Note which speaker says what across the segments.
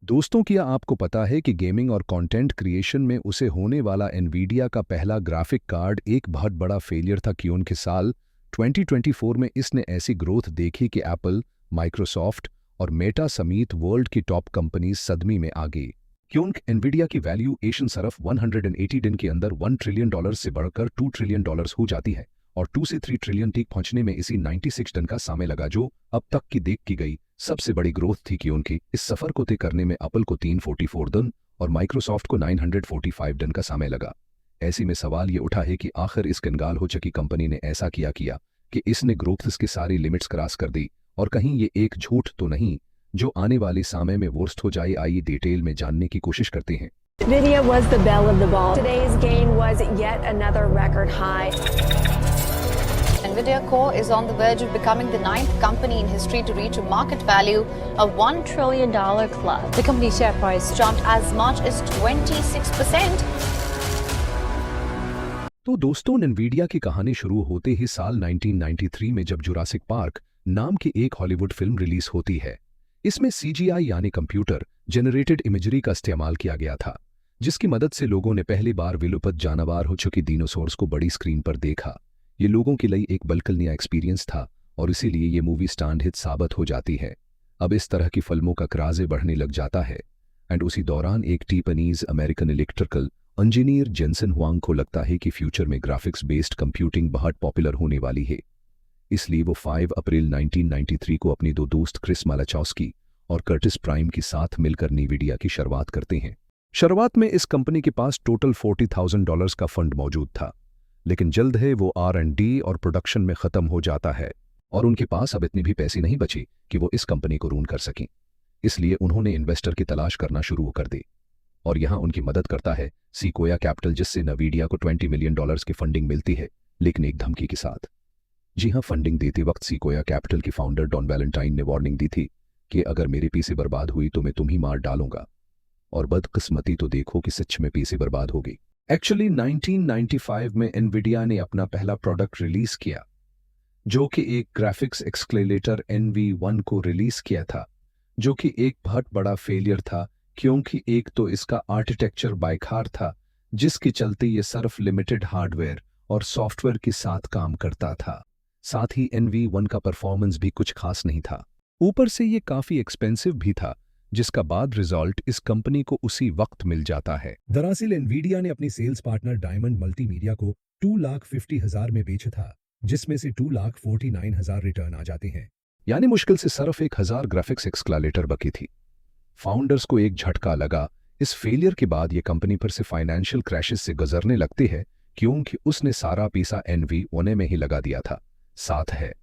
Speaker 1: दोस्तों, क्या आपको पता है कि गेमिंग और कंटेंट क्रिएशन में उसे होने वाला एनवीडिया का पहला ग्राफिक कार्ड एक बहुत बड़ा फेलियर था। क्यों के साल 2024 में इसने ऐसी ग्रोथ देखी कि एप्पल, माइक्रोसॉफ्ट और मेटा समेत वर्ल्ड की टॉप कंपनीज सदमे में आ गई। क्यों एनवीडिया की वैल्यूएशन सिर्फ 180 दिन के अंदर $1 ट्रिलियन से बढ़कर $2 ट्रिलियन हो जाती है और 2 से 3 ट्रिलियन तक पहुंचने में इसी 96 टन का समय लगा, जो अब तक की देख की गई सबसे बड़ी ग्रोथ थी। कि उनकी इस सफर को तय करने में एप्पल को 344 दिन और माइक्रोसॉफ्ट को 945 दिन का समय लगा। ऐसे में सवाल ये उठा है कि आखिर इस कंगाल हो चुकी कंपनी ने ऐसा किया कि इसने ग्रोथ की सारी लिमिट्स क्रॉस कर दी, और कहीं ये एक झूठ तो नहीं जो आने वाले समय में वर्स्ट हो जाए। आइए डिटेल में जानने की कोशिश करते हैं।
Speaker 2: NVIDIA was the belle of the ball. Today's gain was yet another record high.
Speaker 3: NVIDIA Core is on the verge of becoming the 9th company in history to reach a market value of $1 trillion club. The company's share price jumped as much as 26%.
Speaker 1: तो दोस्तों, Nvidia की कहानी शुरू होते ही साल 1993 में जब Jurassic park नाम की एक हॉलीवुड फिल्म रिलीज होती है। इसमें CGI यानी कंप्यूटर जनरेटेड इमेजरी का इस्तेमाल किया गया था, जिसकी मदद से लोगों ने पहली बार विलुप्त जानवर हो चुकी डायनासोर्स को बड़ी स्क्रीन पर देखा। ये लोगों के लिए एक बिल्कुल नया एक्सपीरियंस था और इसीलिए ये मूवी स्टैंड हिट साबित हो जाती है। अब इस तरह की फिल्मों का क्राज़े बढ़ने लग जाता है एंड उसी दौरान एक Taiwanese American electrical engineer Jensen Huang को लगता है कि फ्यूचर में ग्राफिक्स बेस्ड कंप्यूटिंग बहुत पॉपुलर होने वाली है। इसलिए वो 5 अप्रैल 1993 को अपने दो दोस्त क्रिस मालाचौस्की और कर्टिस प्राइम के साथ मिलकर एनवीडिया की शुरुआत करते हैं। शुरुआत में इस कंपनी के पास टोटल $40,000 का फंड मौजूद था, लेकिन जल्द है वो R&D और प्रोडक्शन में ख़त्म हो जाता है और उनके पास अब इतनी भी पैसे नहीं बची कि वो इस कंपनी को रून कर सकें। इसलिए उन्होंने इन्वेस्टर की तलाश करना शुरू कर दी और यहाँ उनकी मदद करता है सीक्वोया कैपिटल, जिससे एनवीडिया को $20 मिलियन की फंडिंग मिलती है, लेकिन एक धमकी के साथ। जी हाँ, फंडिंग देते वक्त सीक्वोया कैपिटल के फाउंडर डॉन वैलेंटाइन ने वार्निंग दी थी कि अगर मेरे पैसे बर्बाद हुई तो मैं तुम्हें मार डालूंगा, और बदकिस्मती तो देखो कि सच में पैसे बर्बाद हो गई। एक्चुअली 1995 में एनवीडिया ने अपना पहला प्रोडक्ट रिलीज किया, जो कि एक ग्राफिक्स एक्सक्लेरेटर NV1 को रिलीज किया था, जो कि एक बहुत बड़ा फेलियर था, क्योंकि एक तो इसका आर्किटेक्चर बेकार था, जिसके चलते ये सिर्फ लिमिटेड हार्डवेयर और सॉफ्टवेयर के साथ काम करता था। साथ ही NV1 का परफॉर्मेंस भी कुछ खास नहीं था, ऊपर से ये काफी एक्सपेंसिव भी था, जिसका बाद रिजल्ट इस कंपनी को उसी वक्त मिल जाता है।
Speaker 4: दरअसल एनवीडिया ने अपनी सेल्स पार्टनर डायमंड मल्टीमीडिया को 2,50,000 में बेचा था, जिसमें से 2,49,000 रिटर्न आ जाते हैं।
Speaker 1: यानी मुश्किल से सिर्फ 1,000 ग्राफिक्स एक्सक्लेरेटर बकी थी। फाउंडर्स को एक झटका लगा। इस फेलियर के बाद ये कंपनी फिर से फाइनेंशियल क्रैशेस से गुजरने लगती है, क्योंकि उसने सारा पैसा NV1 में ही लगा दिया था। साथ है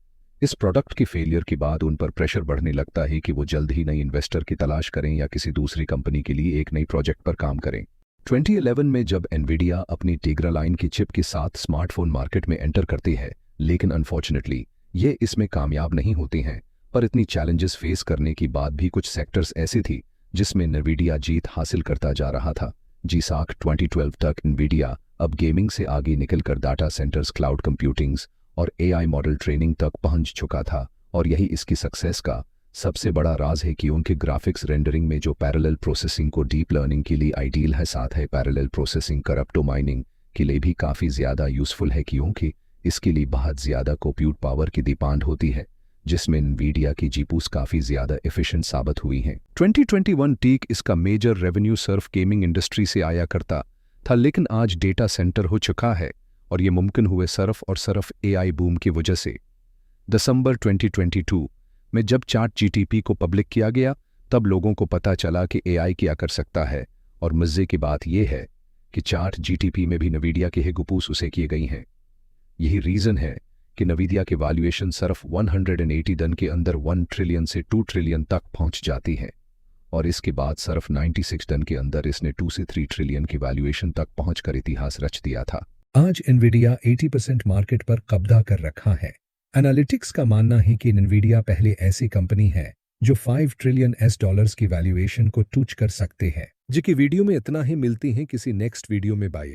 Speaker 1: इस प्रोडक्ट के फेलियर के बाद उन पर प्रेशर बढ़ने लगता है कि वो जल्द ही नई इन्वेस्टर की तलाश करें या किसी दूसरी कंपनी के लिए एक नई प्रोजेक्ट पर काम करें। 2011 में जब एनवीडिया अपनी टीग्रा लाइन की चिप के साथ स्मार्टफोन मार्केट में एंटर करती है, लेकिन अनफॉर्चुनेटली ये इसमें कामयाब नहीं होती हैं। पर इतनी चैलेंजेस फेस करने के बाद भी कुछ सेक्टर्स ऐसी थी जिसमें एनवीडिया जीत हासिल करता जा रहा था। साक 2012 तक एनवीडिया अब गेमिंग से आगे निकलकर डाटा सेंटर्स, क्लाउड कंप्यूटिंग्स और AI मॉडल ट्रेनिंग तक पहुंच चुका था, और यही इसकी सक्सेस का सबसे बड़ा राज है कि उनके ग्राफिक्स रेंडरिंग में जो पैरेलल प्रोसेसिंग को डीप लर्निंग के लिए आइडियल है, साथ है पैरेलल प्रोसेसिंग करप्टो माइनिंग के लिए भी काफ़ी ज़्यादा यूज़फुल है, क्योंकि इसके लिए बहुत ज़्यादा कंप्यूट पावर की डिमांड होती है, जिसमें एनवीडिया की जीपीयूज काफ़ी ज़्यादा एफिशिएंट साबित हुई हैं। 2021 टीक इसका मेजर रेवेन्यू सिर्फ गेमिंग इंडस्ट्री से आया करता था, लेकिन आज डेटा सेंटर हो चुका है, और ये मुमकिन हुए सिर्फ और सिर्फ AI बूम की वजह से। दिसंबर 2022 में जब ChatGPT को पब्लिक किया गया, तब लोगों को पता चला कि AI क्या कर सकता है, और मज़े की बात यह है कि ChatGPT में भी एनवीडिया के हिगुपूस उसे किए गई हैं। यही रीज़न है कि एनवीडिया की वैल्यूएशन सिर्फ 180 दिन के अंदर 1 ट्रिलियन से 2 ट्रिलियन तक पहुंच जाती है, और इसके बाद सिर्फ 96 दिन के अंदर इसने 2 से 3 ट्रिलियन की वैल्यूएशन तक पहुंचकर इतिहास रच दिया था।
Speaker 4: आज एनवीडिया 80% मार्केट पर कब्जा कर रखा है। एनालिटिक्स का मानना है कि एनवीडिया पहले ऐसी कंपनी है जो $5 ट्रिलियन की वैल्यूएशन को टच कर सकते हैं।
Speaker 1: जी की वीडियो में इतना ही, मिलती हैं किसी नेक्स्ट वीडियो में। बाय।